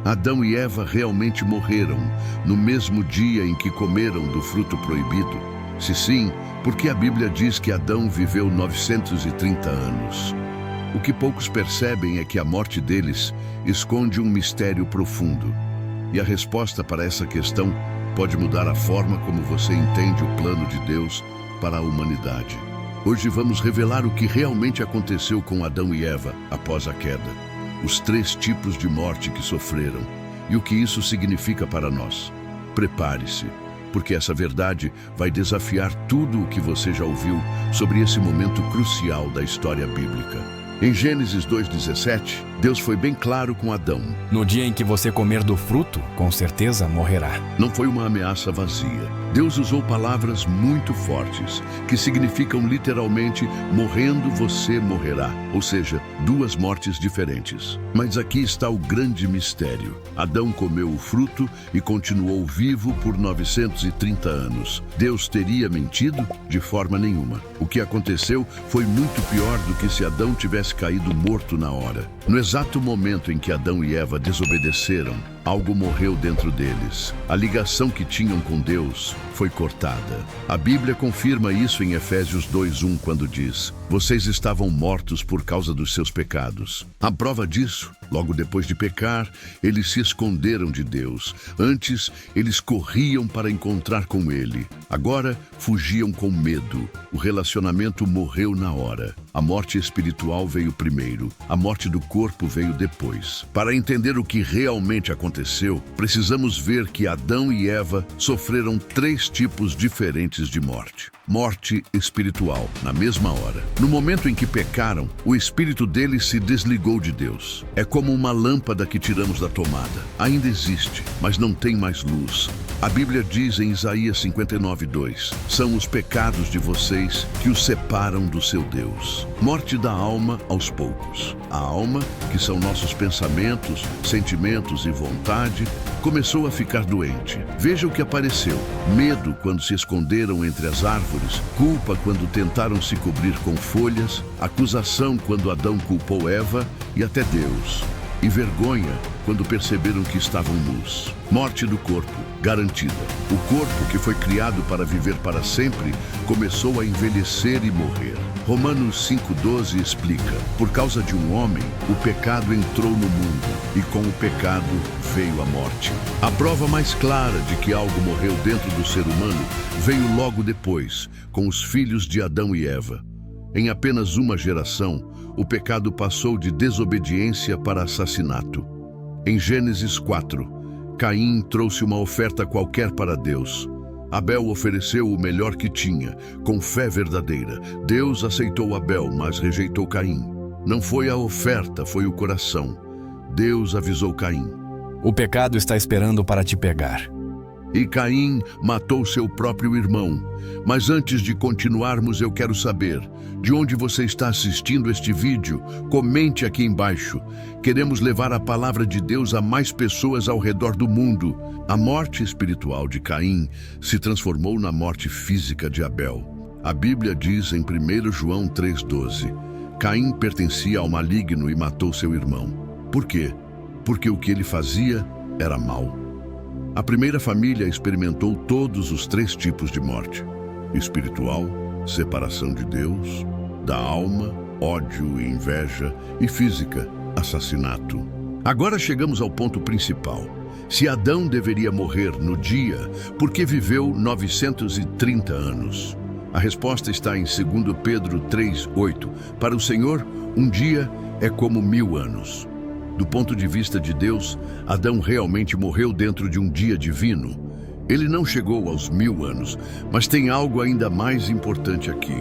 Adão e Eva realmente morreram no mesmo dia em que comeram do fruto proibido? Se sim, por que a Bíblia diz que Adão viveu 930 anos? O que poucos percebem é que a morte deles esconde um mistério profundo. E a resposta para essa questão pode mudar a forma como você entende o plano de Deus para a humanidade. Hoje vamos revelar o que realmente aconteceu com Adão e Eva após a queda, os 3 tipos de morte que sofreram e o que isso significa para nós. Prepare-se, porque essa verdade vai desafiar tudo o que você já ouviu sobre esse momento crucial da história bíblica. Em Gênesis 2:17, Deus foi bem claro com Adão. No dia em que você comer do fruto, com certeza morrerá. Não foi uma ameaça vazia. Deus usou palavras muito fortes, que significam literalmente, morrendo você morrerá. Ou seja, 2 mortes diferentes. Mas aqui está o grande mistério. Adão comeu o fruto e continuou vivo por 930 anos. Deus teria mentido? De forma nenhuma. O que aconteceu foi muito pior do que se Adão tivesse caído morto na hora. No exato momento em que Adão e Eva desobedeceram, algo morreu dentro deles. A ligação que tinham com Deus foi cortada. A Bíblia confirma isso em Efésios 2:1, quando diz: vocês estavam mortos por causa dos seus pecados. A prova disso, logo depois de pecar, eles se esconderam de Deus. Antes, eles corriam para encontrar com Ele. Agora, fugiam com medo. O relacionamento morreu na hora. A morte espiritual veio primeiro. A morte do corpo veio depois. Para entender o que realmente aconteceu, precisamos ver que Adão e Eva sofreram 3 tipos diferentes de morte. Morte espiritual, na mesma hora. No momento em que pecaram, o espírito deles se desligou de Deus. É como uma lâmpada que tiramos da tomada. Ainda existe, mas não tem mais luz. A Bíblia diz em Isaías 59:2, são os pecados de vocês que os separam do seu Deus. Morte da alma aos poucos. A alma, que são nossos pensamentos, sentimentos e vontade, começou a ficar doente. Veja o que apareceu: medo quando se esconderam entre as árvores, culpa quando tentaram se cobrir com folhas, acusação quando Adão culpou Eva e até Deus, e vergonha quando perceberam que estavam nus. Morte do corpo, garantida. O corpo, que foi criado para viver para sempre, começou a envelhecer e morrer. Romanos 5:12 explica: por causa de um homem, o pecado entrou no mundo, e com o pecado veio a morte. A prova mais clara de que algo morreu dentro do ser humano veio logo depois, com os filhos de Adão e Eva. Em apenas uma geração, o pecado passou de desobediência para assassinato. Em Gênesis 4, Caim trouxe uma oferta qualquer para Deus. Abel ofereceu o melhor que tinha, com fé verdadeira. Deus aceitou Abel, mas rejeitou Caim. Não foi a oferta, foi o coração. Deus avisou Caim: o pecado está esperando para te pegar. E Caim matou seu próprio irmão. Mas antes de continuarmos, eu quero saber, de onde você está assistindo este vídeo? Comente aqui embaixo. Queremos levar a palavra de Deus a mais pessoas ao redor do mundo. A morte espiritual de Caim se transformou na morte física de Abel. A Bíblia diz em 1 João 3:12, Caim pertencia ao maligno e matou seu irmão. Por quê? Porque o que ele fazia era mal. A primeira família experimentou todos os 3 tipos de morte: espiritual, separação de Deus; da alma, ódio e inveja; e física, assassinato. Agora chegamos ao ponto principal. Se Adão deveria morrer no dia, por que viveu 930 anos? A resposta está em 2 Pedro 3:8. Para o Senhor, um dia é como 1000 anos. Do ponto de vista de Deus, Adão realmente morreu dentro de um dia divino. Ele não chegou aos 1000 anos, mas tem algo ainda mais importante aqui.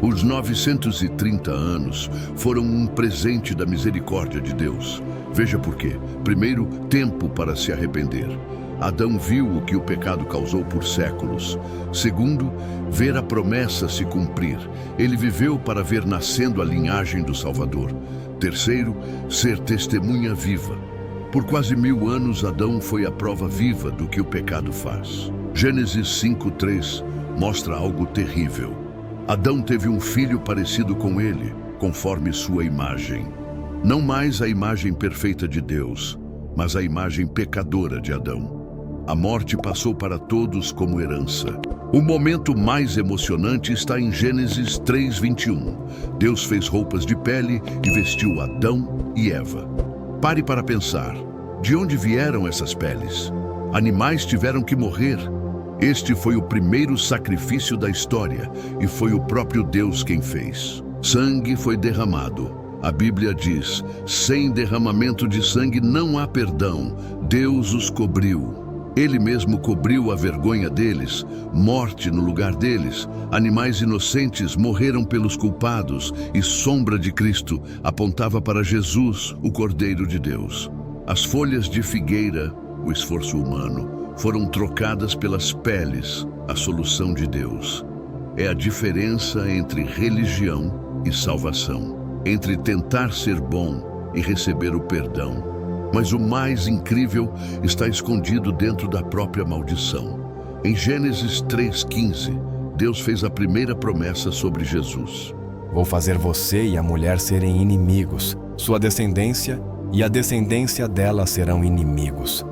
Os 930 anos foram um presente da misericórdia de Deus. Veja por quê. Primeiro, tempo para se arrepender. Adão viu o que o pecado causou por séculos. Segundo, ver a promessa se cumprir. Ele viveu para ver nascendo a linhagem do Salvador. Terceiro, ser testemunha viva. Por quase 1000 anos, Adão foi a prova viva do que o pecado faz. Gênesis 5:3 mostra algo terrível. Adão teve um filho parecido com ele, conforme sua imagem. Não mais a imagem perfeita de Deus, mas a imagem pecadora de Adão. A morte passou para todos como herança. O momento mais emocionante está em Gênesis 3:21. Deus fez roupas de pele e vestiu Adão e Eva. Pare para pensar. De onde vieram essas peles? Animais tiveram que morrer. Este foi o primeiro sacrifício da história e foi o próprio Deus quem fez. Sangue foi derramado. A Bíblia diz: sem derramamento de sangue não há perdão. Deus os cobriu. Ele mesmo cobriu a vergonha deles, morte no lugar deles. Animais inocentes morreram pelos culpados e sombra de Cristo apontava para Jesus, o Cordeiro de Deus. As folhas de figueira, o esforço humano, foram trocadas pelas peles, a solução de Deus. É a diferença entre religião e salvação, entre tentar ser bom e receber o perdão. Mas o mais incrível está escondido dentro da própria maldição. Em Gênesis 3:15, Deus fez a primeira promessa sobre Jesus. Vou fazer você e a mulher serem inimigos. Sua descendência e a descendência dela serão inimigos.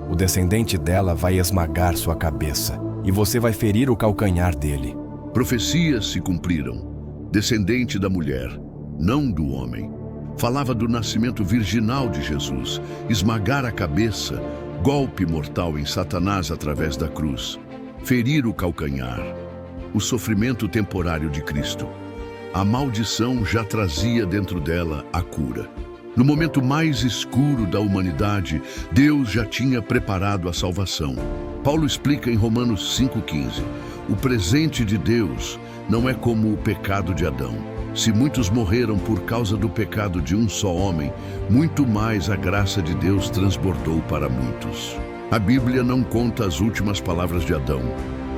O descendente dela vai esmagar sua cabeça, e você vai ferir o calcanhar dele. Profecias se cumpriram. Descendente da mulher, não do homem. Falava do nascimento virginal de Jesus, esmagar a cabeça, golpe mortal em Satanás através da cruz, ferir o calcanhar, o sofrimento temporário de Cristo. A maldição já trazia dentro dela a cura. No momento mais escuro da humanidade, Deus já tinha preparado a salvação. Paulo explica em Romanos 5:15, o presente de Deus não é como o pecado de Adão. Se muitos morreram por causa do pecado de um só homem, muito mais a graça de Deus transbordou para muitos. A Bíblia não conta as últimas palavras de Adão,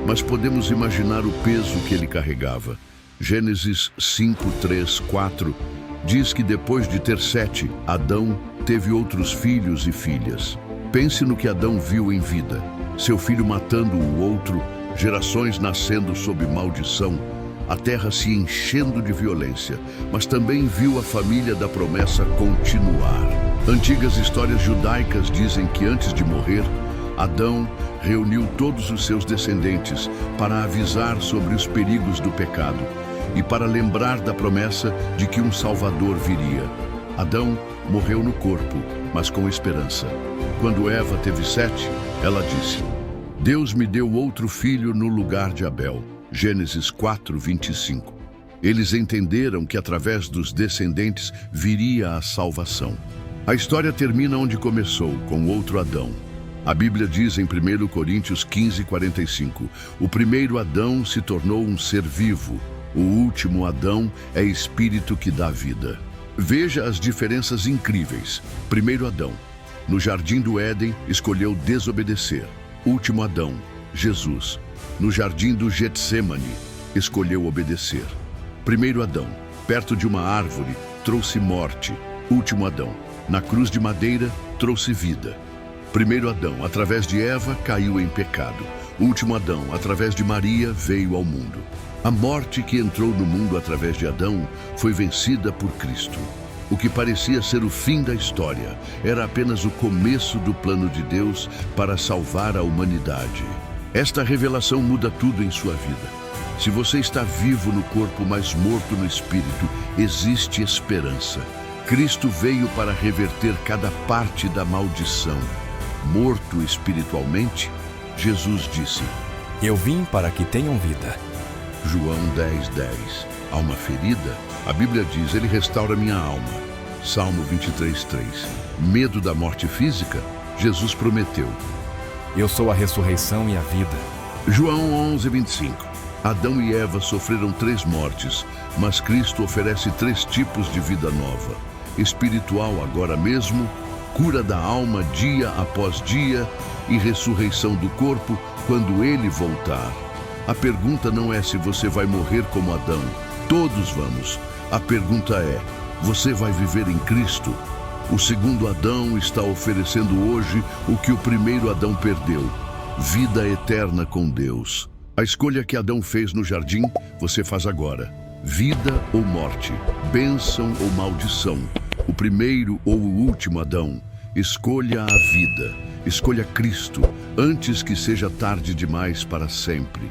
mas podemos imaginar o peso que ele carregava. Gênesis 5:3-4 diz que depois de ter Sete, Adão teve outros filhos e filhas. Pense no que Adão viu em vida: seu filho matando o outro, gerações nascendo sob maldição, a terra se enchendo de violência, mas também viu a família da promessa continuar. Antigas histórias judaicas dizem que antes de morrer, Adão reuniu todos os seus descendentes para avisar sobre os perigos do pecado e para lembrar da promessa de que um Salvador viria. Adão morreu no corpo, mas com esperança. Quando Eva teve Sete, ela disse: Deus me deu outro filho no lugar de Abel. Gênesis 4:25. Eles entenderam que através dos descendentes viria a salvação. A história termina onde começou, com outro Adão. A Bíblia diz em 1 Coríntios 15:45, o primeiro Adão se tornou um ser vivo, o último Adão é espírito que dá vida. Veja as diferenças incríveis. Primeiro Adão, no jardim do Éden, escolheu desobedecer. Último Adão, Jesus, no jardim do Getsêmani, escolheu obedecer. Primeiro Adão, perto de uma árvore, trouxe morte. Último Adão, na cruz de madeira, trouxe vida. Primeiro Adão, através de Eva, caiu em pecado. Último Adão, através de Maria, veio ao mundo. A morte que entrou no mundo através de Adão foi vencida por Cristo. O que parecia ser o fim da história era apenas o começo do plano de Deus para salvar a humanidade. Esta revelação muda tudo em sua vida. Se você está vivo no corpo, mas morto no espírito, existe esperança. Cristo veio para reverter cada parte da maldição. Morto espiritualmente, Jesus disse: Eu vim para que tenham vida. João 10:10. Alma ferida, a Bíblia diz: Ele restaura minha alma. Salmo 23:3. Medo da morte física? Jesus prometeu: Eu sou a ressurreição e a vida. João 11:25. Adão e Eva sofreram 3 mortes, mas Cristo oferece 3 tipos de vida nova. Espiritual agora mesmo, cura da alma dia após dia e ressurreição do corpo quando Ele voltar. A pergunta não é se você vai morrer como Adão. Todos vamos. A pergunta é: você vai viver em Cristo? O segundo Adão está oferecendo hoje o que o primeiro Adão perdeu: vida eterna com Deus. A escolha que Adão fez no jardim, você faz agora. Vida ou morte, bênção ou maldição. O primeiro ou o último Adão Escolha a vida, escolha Cristo, antes que seja tarde demais para sempre.